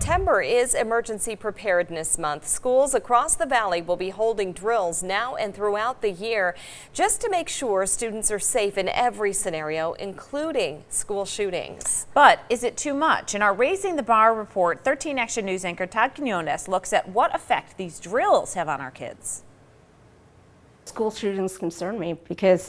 September is Emergency Preparedness Month. Schools across the valley will be holding drills now and throughout the year just to make sure students are safe in every scenario, including school shootings. But is it too much? In our Raising the Bar report, 13 Action News anchor Todd Quinones looks at what effect these drills have on our kids. School shootings concern me because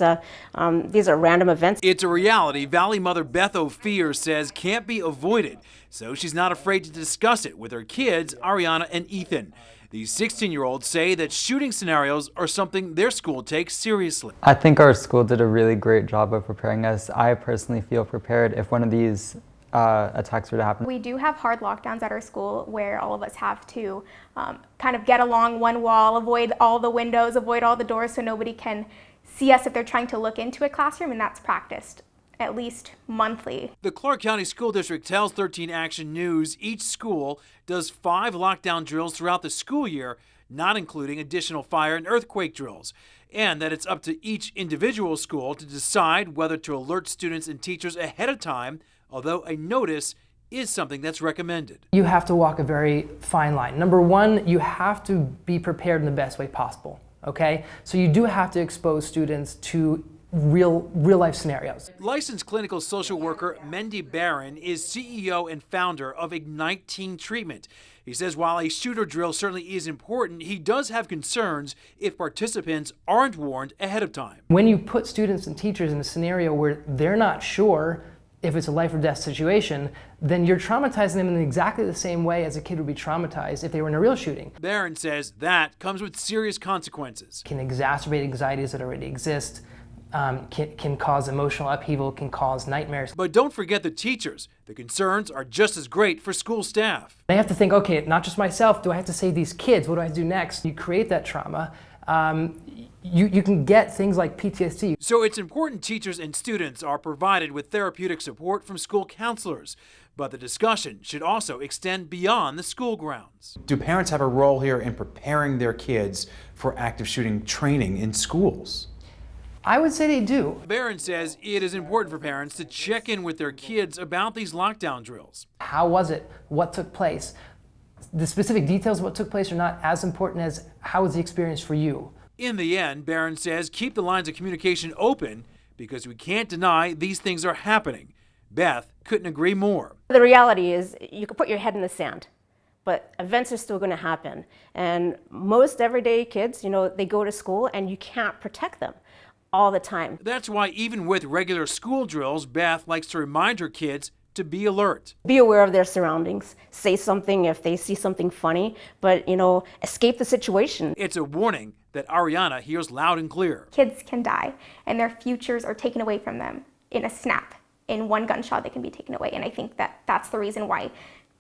these are random events. It's a reality Valley mother Beth Ophir says can't be avoided, so she's not afraid to discuss it with her kids, Ariana and Ethan. These 16-year-olds say that shooting scenarios are something their school takes seriously. I think our school did a really great job of preparing us. I personally feel prepared if one of these attacks were to happen. We do have hard lockdowns at our school where all of us have to kind of get along one wall, avoid all the windows, avoid all the doors so nobody can see us if they're trying to look into a classroom, and that's practiced at least monthly. The Clark County School District tells 13 Action News each school does 5 lockdown drills throughout the school year, not including additional fire and earthquake drills, and that it's up to each individual school to decide whether to alert students and teachers ahead of time, although a notice is something that's recommended. You have to walk a very fine line. Number one, you have to be prepared in the best way possible, okay? So you do have to expose students to real life scenarios. Licensed clinical social worker Mendy Barron is CEO and founder of Ignite Teen Treatment. He says while a shooter drill certainly is important, he does have concerns if participants aren't warned ahead of time. When you put students and teachers in a scenario where they're not sure if it's a life or death situation, then you're traumatizing them in exactly the same way as a kid would be traumatized if they were in a real shooting. Barron says that comes with serious consequences. Can exacerbate anxieties that already exist, can cause emotional upheaval, can cause nightmares. But don't forget the teachers. The concerns are just as great for school staff. They have to think, okay, not just myself, do I have to save these kids? What do I have to do next? You create that trauma. You can get things like PTSD. So it's important teachers and students are provided with therapeutic support from school counselors. But the discussion should also extend beyond the school grounds. Do parents have a role here in preparing their kids for active shooting training in schools? I would say they do. Barron says it is important for parents to check in with their kids about these lockdown drills. How was it? What took place? The specific details of what took place are not as important as how was the experience for you. In the end, Barron says keep the lines of communication open because we can't deny these things are happening. Beth couldn't agree more. The reality is you can put your head in the sand, but events are still going to happen. And most everyday kids, they go to school and you can't protect them all the time. That's why even with regular school drills, Beth likes to remind her kids to be alert. Be aware of their surroundings. Say something if they see something funny, but escape the situation. It's a warning that Ariana hears loud and clear. Kids can die and their futures are taken away from them in a snap. In one gunshot, they can be taken away. And I think that that's the reason why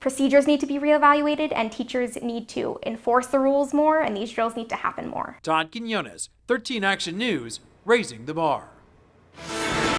procedures need to be reevaluated and teachers need to enforce the rules more and these drills need to happen more. Todd Quinones, 13 Action News, Raising the Bar.